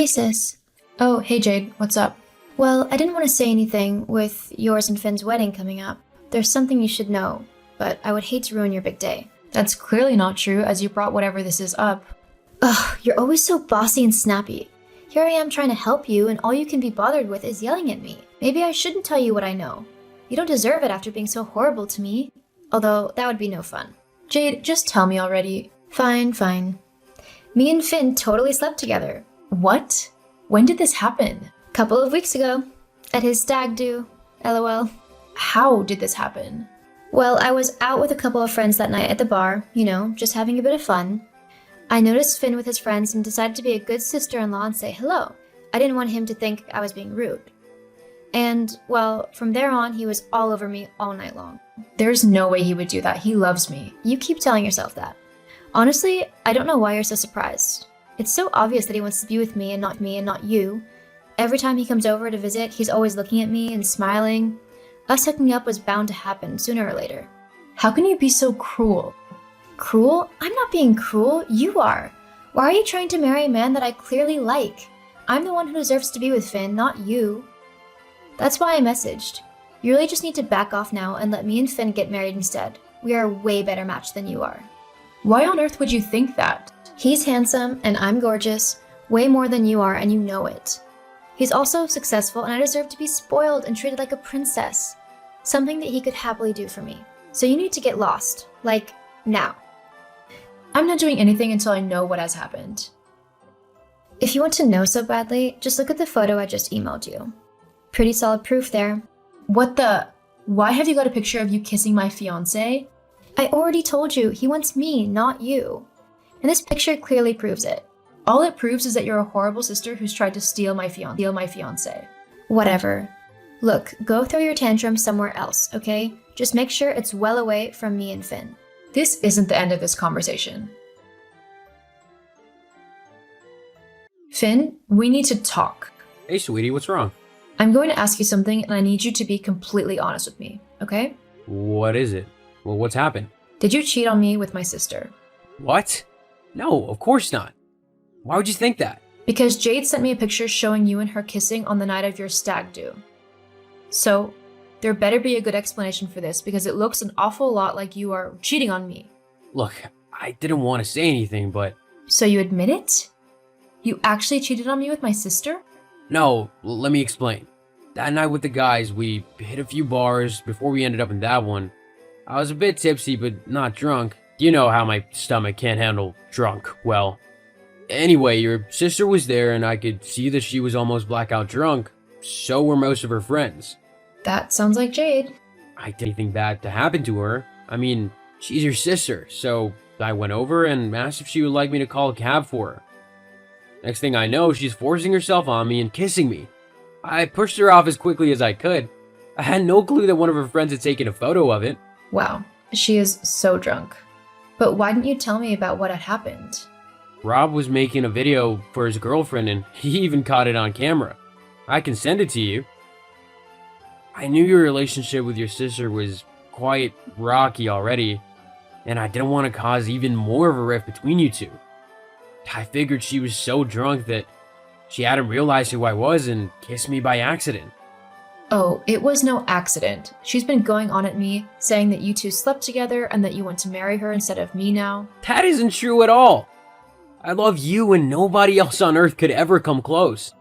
sis. Oh, hey Jade, what's up? Well, I didn't want to say anything with yours and Finn's wedding coming up. There's something you should know, but I would hate to ruin your big day. That's clearly not true, as you brought whatever this is up. Ugh, you're always so bossy and snappy. Here I am trying to help you, and all you can be bothered with is yelling at me. Maybe I shouldn't tell you what I know. You don't deserve it after being so horrible to me. Although, that would be no fun. Jade, just tell me already. Fine. Me and Finn totally slept together. What? When did this happen? Couple of weeks ago. At his stag do. LOL. How did this happen? Well, I was out with a couple of friends that night at the bar, just having a bit of fun. I noticed Finn with his friends and decided to be a good sister-in-law and say hello. I didn't want him to think I was being rude. And, well, from there on, he was all over me all night long. There's no way he would do that. He loves me. You keep telling yourself that. Honestly, I don't know why you're so surprised. It's so obvious that he wants to be with me and not you. Every time he comes over to visit, he's always looking at me and smiling. Us hooking up was bound to happen sooner or later. How can you be so cruel? Cruel? I'm not being cruel. You are. Why are you trying to marry a man that I clearly like? I'm the one who deserves to be with Finn, not you. That's why I messaged. You really just need to back off now and let me and Finn get married instead. We are a way better match than you are. Why on earth would you think that? He's handsome and I'm gorgeous, way more than you are, and you know it. He's also successful and I deserve to be spoiled and treated like a princess. Something that he could happily do for me. So you need to get lost. Like, now. I'm not doing anything until I know what has happened. If you want to know so badly, just look at the photo I just emailed you. Pretty solid proof there. What the? Why have you got a picture of you kissing my fiancé? I already told you, he wants me, not you. And this picture clearly proves it. All it proves is that you're a horrible sister who's tried to steal my fiancé. Whatever. Look, go throw your tantrum somewhere else, okay? Just make sure it's well away from me and Finn. This isn't the end of this conversation. Finn, we need to talk. Hey, sweetie, what's wrong? I'm going to ask you something and I need you to be completely honest with me, okay? What is it? Well, what's happened? Did you cheat on me with my sister? What? No, of course not. Why would you think that? Because Jade sent me a picture showing you and her kissing on the night of your stag do. So, there better be a good explanation for this because it looks an awful lot like you are cheating on me. Look, I didn't want to say anything, but... So you admit it? You actually cheated on me with my sister? No, let me explain. That night with the guys, we hit a few bars before we ended up in that one. I was a bit tipsy, but not drunk. You know how my stomach can't handle drunk well. Anyway, your sister was there and I could see that she was almost blackout drunk. So were most of her friends. That sounds like Jade. I didn't think that to happen to her. I mean, she's your sister, so I went over and asked if she would like me to call a cab for her. Next thing I know, she's forcing herself on me and kissing me. I pushed her off as quickly as I could. I had no clue that one of her friends had taken a photo of it. Wow, she is so drunk. But why didn't you tell me about what had happened? Rob was making a video for his girlfriend and he even caught it on camera. I can send it to you. I knew your relationship with your sister was quite rocky already, and I didn't want to cause even more of a rift between you two. I figured she was so drunk that she hadn't realized who I was and kissed me by accident. Oh, it was no accident. She's been going on at me, saying that you two slept together and that you want to marry her instead of me now. That isn't true at all. I love you and nobody else on earth could ever come close.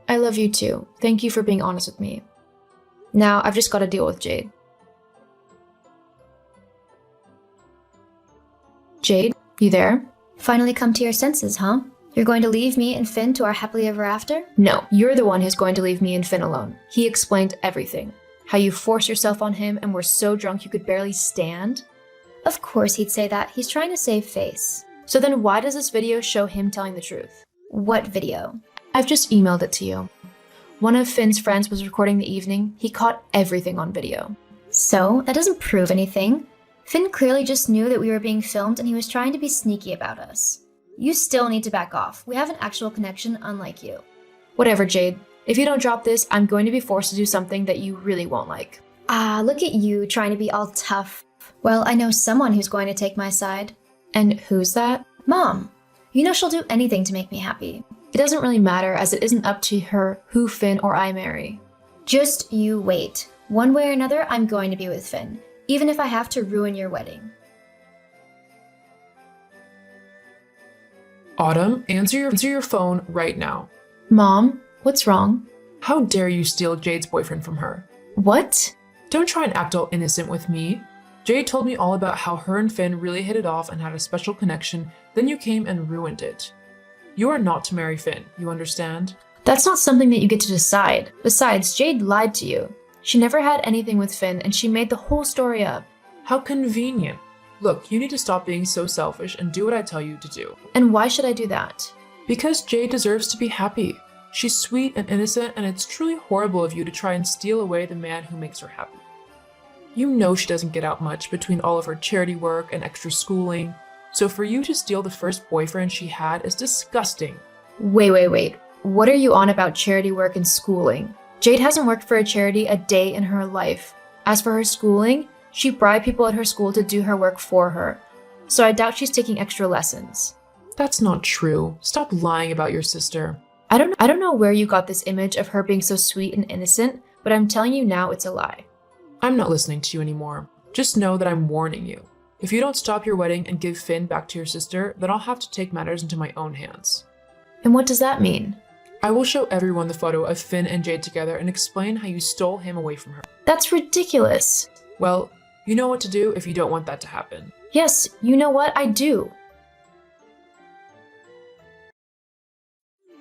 I love you too. Thank you for being honest with me. Now, I've just got to deal with Jade. Jade, you there? Finally come to your senses, huh? You're going to leave me and Finn to our happily ever after? No, you're the one who's going to leave me and Finn alone. He explained everything. How you forced yourself on him and were so drunk you could barely stand. Of course he'd say that. He's trying to save face. So then why does this video show him telling the truth? What video? I've just emailed it to you. One of Finn's friends was recording the evening. He caught everything on video. So, that doesn't prove anything. Finn clearly just knew that we were being filmed and he was trying to be sneaky about us. You still need to back off. We have an actual connection, unlike you. Whatever, Jade. If you don't drop this, I'm going to be forced to do something that you really won't like. Ah, look at you trying to be all tough. Well, I know someone who's going to take my side. And who's that? Mom. You know she'll do anything to make me happy. It doesn't really matter, as it isn't up to her who Finn or I marry. Just you wait. One way or another, I'm going to be with Finn, even if I have to ruin your wedding. Autumn, answer your phone right now. Mom, what's wrong? How dare you steal Jade's boyfriend from her? What? Don't try and act all innocent with me. Jade told me all about how her and Finn really hit it off and had a special connection, then you came and ruined it. You are not to marry Finn, you understand? That's not something that you get to decide. Besides, Jade lied to you. She never had anything with Finn, and she made the whole story up. How convenient. Look, you need to stop being so selfish and do what I tell you to do. And why should I do that? Because Jade deserves to be happy. She's sweet and innocent, and it's truly horrible of you to try and steal away the man who makes her happy. You know she doesn't get out much between all of her charity work and extra schooling, so for you to steal the first boyfriend she had is disgusting. Wait. What are you on about charity work and schooling? Jade hasn't worked for a charity a day in her life. As for her schooling, she bribed people at her school to do her work for her, so I doubt she's taking extra lessons. That's not true. Stop lying about your sister. I don't know where you got this image of her being so sweet and innocent, but I'm telling you now it's a lie. I'm not listening to you anymore. Just know that I'm warning you. If you don't stop your wedding and give Finn back to your sister, then I'll have to take matters into my own hands. And what does that mean? I will show everyone the photo of Finn and Jade together and explain how you stole him away from her. That's ridiculous. Well, you know what to do if you don't want that to happen. Yes, you know what? I do.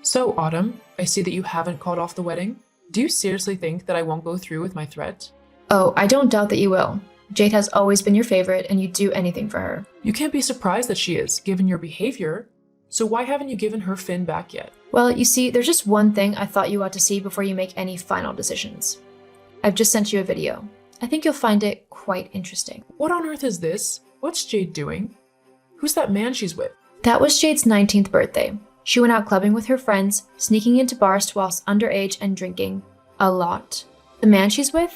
So, Autumn, I see that you haven't called off the wedding. Do you seriously think that I won't go through with my threat? Oh, I don't doubt that you will. Jade has always been your favorite, and you'd do anything for her. You can't be surprised that she is, given your behavior. So why haven't you given her Finn back yet? Well, you see, there's just one thing I thought you ought to see before you make any final decisions. I've just sent you a video. I think you'll find it quite interesting. What on earth is this? What's Jade doing? Who's that man she's with? That was Jade's 19th birthday. She went out clubbing with her friends, sneaking into bars whilst underage and drinking a lot. The man she's with?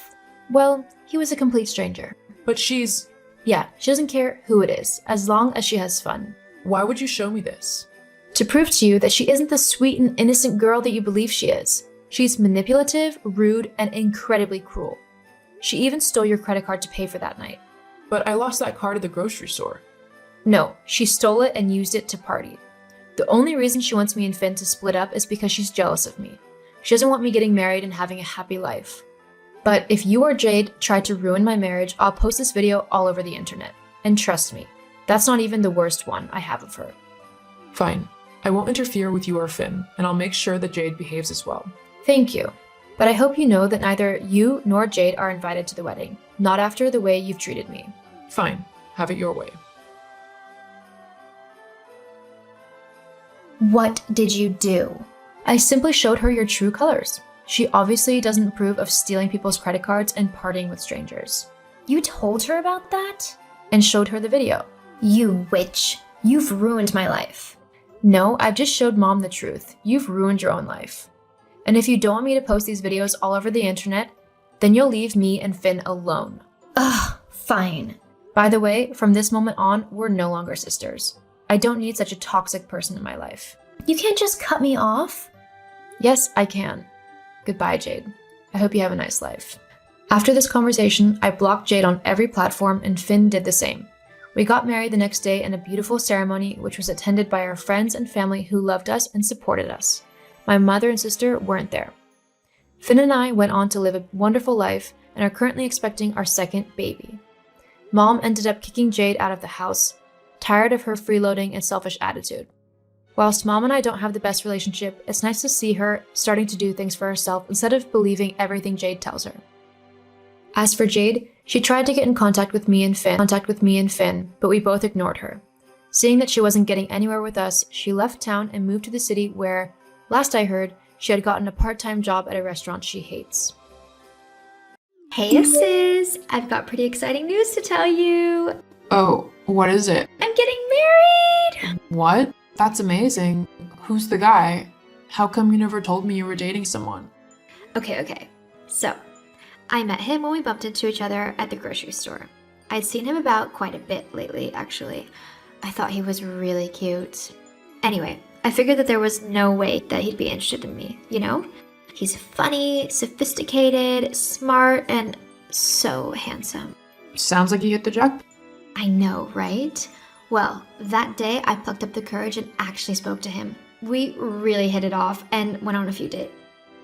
Well, he was a complete stranger. But she's... Yeah, she doesn't care who it is, as long as she has fun. Why would you show me this? To prove to you that she isn't the sweet and innocent girl that you believe she is. She's manipulative, rude, and incredibly cruel. She even stole your credit card to pay for that night. But I lost that card at the grocery store. No, she stole it and used it to party. The only reason she wants me and Finn to split up is because she's jealous of me. She doesn't want me getting married and having a happy life. But if you or Jade try to ruin my marriage, I'll post this video all over the internet. And trust me, that's not even the worst one I have of her. Fine. I won't interfere with you or Finn, and I'll make sure that Jade behaves as well. Thank you. But I hope you know that neither you nor Jade are invited to the wedding. Not after the way you've treated me. Fine. Have it your way. What did you do? I simply showed her your true colors. She obviously doesn't approve of stealing people's credit cards and partying with strangers. You told her about that? And showed her the video. You witch. You've ruined my life. No, I've just showed Mom the truth. You've ruined your own life. And if you don't want me to post these videos all over the internet, then you'll leave me and Finn alone. Ugh, fine. By the way, from this moment on, we're no longer sisters. I don't need such a toxic person in my life. You can't just cut me off. Yes, I can. Goodbye, Jade. I hope you have a nice life. After this conversation, I blocked Jade on every platform and Finn did the same. We got married the next day in a beautiful ceremony which was attended by our friends and family who loved us and supported us. My mother and sister weren't there. Finn and I went on to live a wonderful life and are currently expecting our second baby. Mom ended up kicking Jade out of the house, tired of her freeloading and selfish attitude. Whilst Mom and I don't have the best relationship, it's nice to see her starting to do things for herself instead of believing everything Jade tells her. As for Jade, she tried to get in contact with me and Finn, but we both ignored her. Seeing that she wasn't getting anywhere with us, she left town and moved to the city where, last I heard, she had gotten a part-time job at a restaurant she hates. Hey sis, I've got pretty exciting news to tell you. Oh, what is it? I'm getting married! What? That's amazing. Who's the guy? How come you never told me you were dating someone? Okay. So, I met him when we bumped into each other at the grocery store. I'd seen him about quite a bit lately, actually. I thought he was really cute. Anyway, I figured that there was no way that he'd be interested in me, you know? He's funny, sophisticated, smart, and so handsome. Sounds like you hit the jackpot. I know, right? Well, that day I plucked up the courage and actually spoke to him. We really hit it off and went on a few dates.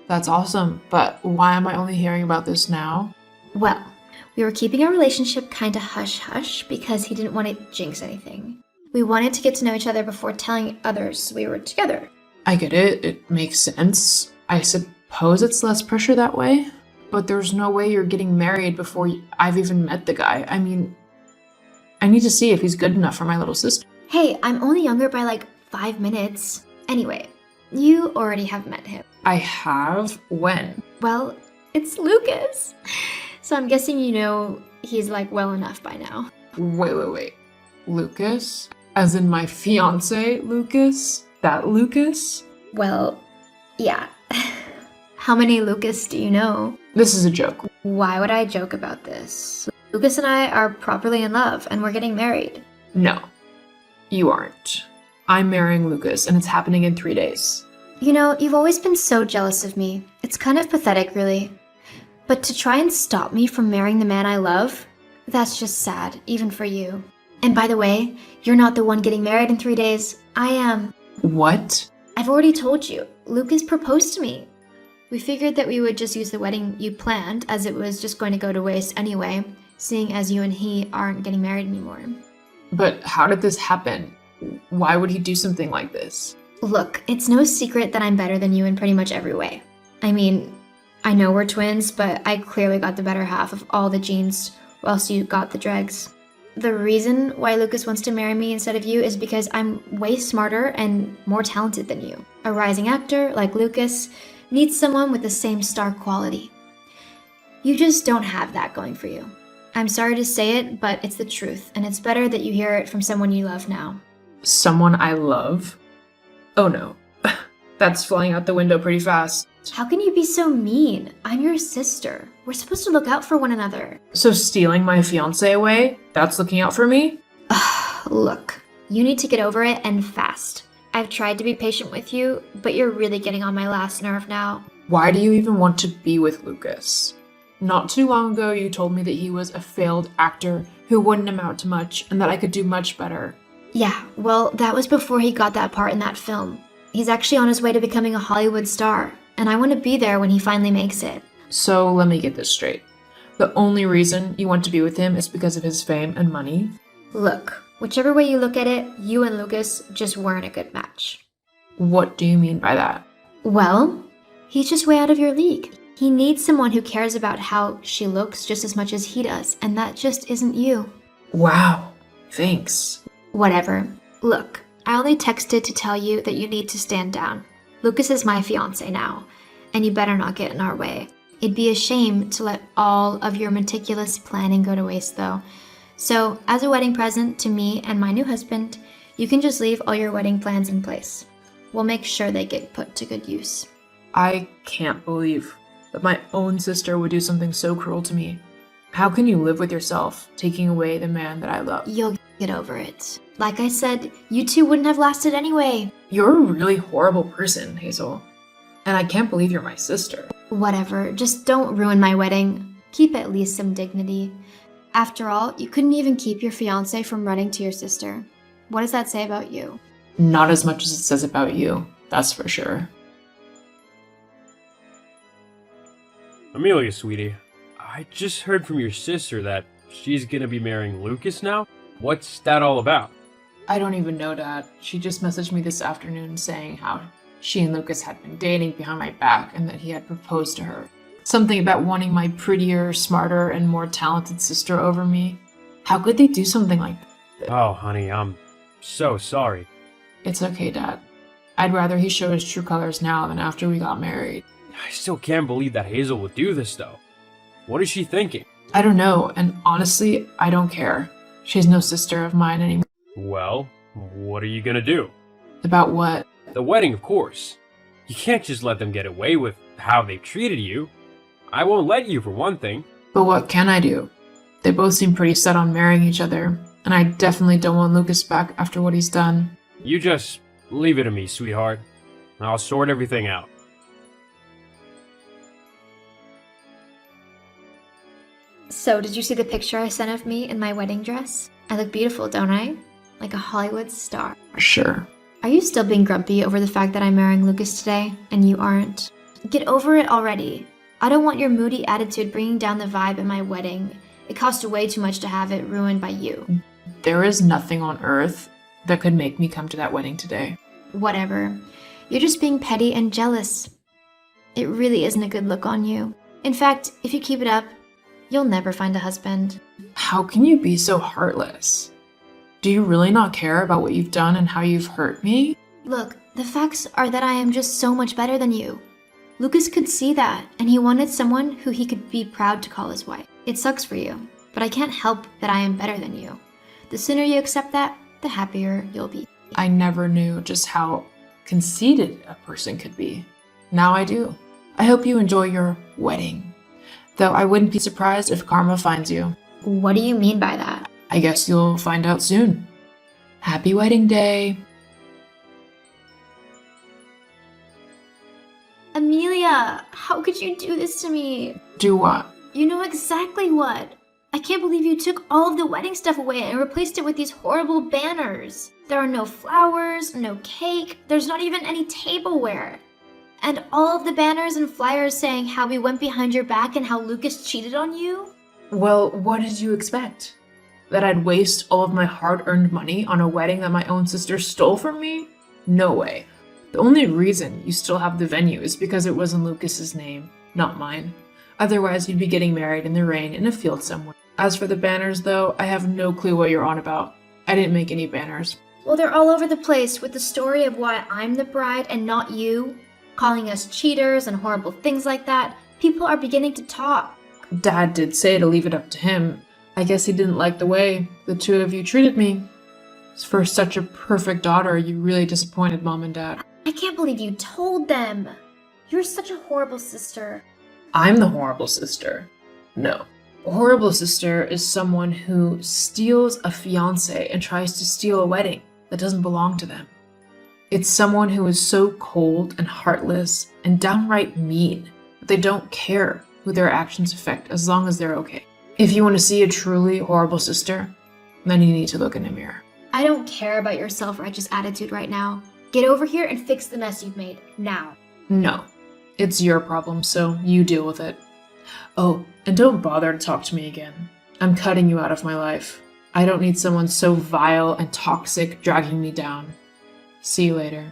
That's awesome, but why am I only hearing about this now? Well, we were keeping our relationship kinda hush-hush because he didn't want to jinx anything. We wanted to get to know each other before telling others we were together. I get it, it makes sense. I suppose it's less pressure that way, but there's no way you're getting married before I've even met the guy. I mean, I need to see if he's good enough for my little sister. Hey, I'm only younger by like 5 minutes. Anyway, you already have met him. I have? When? Well, it's Lucas. So I'm guessing you know he's like well enough by now. Wait. Lucas? As in my fiance, Lucas? That Lucas? Well, yeah. How many Lucas do you know? This is a joke. Why would I joke about this? Lucas and I are properly in love and we're getting married. No, you aren't. I'm marrying Lucas and it's happening in 3 days. You know, you've always been so jealous of me. It's kind of pathetic, really. But to try and stop me from marrying the man I love, that's just sad, even for you. And by the way, you're not the one getting married in 3 days. I am. What? I've already told you. Lucas proposed to me. We figured that we would just use the wedding you planned, as it was just going to go to waste anyway, seeing as you and he aren't getting married anymore. But how did this happen? Why would he do something like this? Look, it's no secret that I'm better than you in pretty much every way. I mean, I know we're twins, but I clearly got the better half of all the genes, whilst you got the dregs. The reason why Lucas wants to marry me instead of you is because I'm way smarter and more talented than you. A rising actor like Lucas needs someone with the same star quality. You just don't have that going for you. I'm sorry to say it, but it's the truth, and it's better that you hear it from someone you love now. Someone I love? Oh no. That's flying out the window pretty fast. How can you be so mean? I'm your sister. We're supposed to look out for one another. So stealing my fiance away? That's looking out for me? Look, you need to get over it and fast. I've tried to be patient with you, but you're really getting on my last nerve now. Why do you even want to be with Lucas? Not too long ago, you told me that he was a failed actor who wouldn't amount to much and that I could do much better. Yeah, well, that was before he got that part in that film. He's actually on his way to becoming a Hollywood star, and I want to be there when he finally makes it. So let me get this straight. The only reason you want to be with him is because of his fame and money? Look, whichever way you look at it, you and Lucas just weren't a good match. What do you mean by that? Well, he's just way out of your league. He needs someone who cares about how she looks just as much as he does, and that just isn't you. Wow, thanks. Whatever. Look, I only texted to tell you that you need to stand down. Lucas is my fiance now, and you better not get in our way. It'd be a shame to let all of your meticulous planning go to waste, though. So, as a wedding present to me and my new husband, you can just leave all your wedding plans in place. We'll make sure they get put to good use. I can't believe that my own sister would do something so cruel to me. How can you live with yourself, taking away the man that I love? You'll get over it. Like I said, you two wouldn't have lasted anyway. You're a really horrible person, Hazel. And I can't believe you're my sister. Whatever, just don't ruin my wedding. Keep at least some dignity. After all, you couldn't even keep your fiancé from running to your sister. What does that say about you? Not as much as it says about you, that's for sure. Amelia, sweetie, I just heard from your sister that she's gonna be marrying Lucas now. What's that all about? I don't even know, Dad. She just messaged me this afternoon saying how she and Lucas had been dating behind my back and that he had proposed to her. Something about wanting my prettier, smarter, and more talented sister over me. How could they do something like that? Oh, honey, I'm so sorry. It's okay, Dad. I'd rather he show his true colors now than after we got married. I still can't believe that Hazel would do this, though. What is she thinking? I don't know, and honestly, I don't care. She's no sister of mine anymore. Well, what are you gonna do? About what? The wedding, of course. You can't just let them get away with how they've treated you. I won't let you, for one thing. But what can I do? They both seem pretty set on marrying each other, and I definitely don't want Lucas back after what he's done. You just Leave it to me, sweetheart. I'll sort everything out. So, did you see the picture I sent of me in my wedding dress? I look beautiful, don't I? Like a Hollywood star. Sure. Are you still being grumpy over the fact that I'm marrying Lucas today and you aren't? Get over it already. I don't want your moody attitude bringing down the vibe at my wedding. It cost way too much to have it ruined by you. There is nothing on earth that could make me come to that wedding today. Whatever. You're just being petty and jealous. It really isn't a good look on you. In fact, if you keep it up, you'll never find a husband. How can you be so heartless? Do you really not care about what you've done and how you've hurt me? Look, the facts are that I am just so much better than you. Lucas could see that, and he wanted someone who he could be proud to call his wife. It sucks for you, but I can't help that I am better than you. The sooner you accept that, the happier you'll be. I never knew just how conceited a person could be. Now I do. I hope you enjoy your wedding. Though I wouldn't be surprised if karma finds you. What do you mean by that? I guess you'll find out soon. Happy wedding day. Amelia, how could you do this to me? Do what? You know exactly what. I can't believe you took all of the wedding stuff away and replaced it with these horrible banners. There are no flowers, no cake, there's not even any tableware. And all of the banners and flyers saying how we went behind your back and how Lucas cheated on you? Well, what did you expect? That I'd waste all of my hard-earned money on a wedding that my own sister stole from me? No way. The only reason you still have the venue is because it was in Lucas's name, not mine. Otherwise, you'd be getting married in the rain in a field somewhere. As for the banners, though, I have no clue what you're on about. I didn't make any banners. Well, they're all over the place with the story of why I'm the bride and not you, calling us cheaters and horrible things like that. People are beginning to talk. Dad did say to leave it up to him. I guess he didn't like the way the two of you treated me. For such a perfect daughter, you really disappointed Mom and Dad. I can't believe you told them. You're such a horrible sister. I'm the horrible sister. No. A horrible sister is someone who steals a fiancé and tries to steal a wedding that doesn't belong to them. It's someone who is so cold and heartless and downright mean that they don't care who their actions affect as long as they're okay. If you want to see a truly horrible sister, then you need to look in a mirror. I don't care about your self-righteous attitude right now. Get over here and fix the mess you've made, now. No. It's your problem, so you deal with it. Oh, and don't bother to talk to me again. I'm cutting you out of my life. I don't need someone so vile and toxic dragging me down. See you later.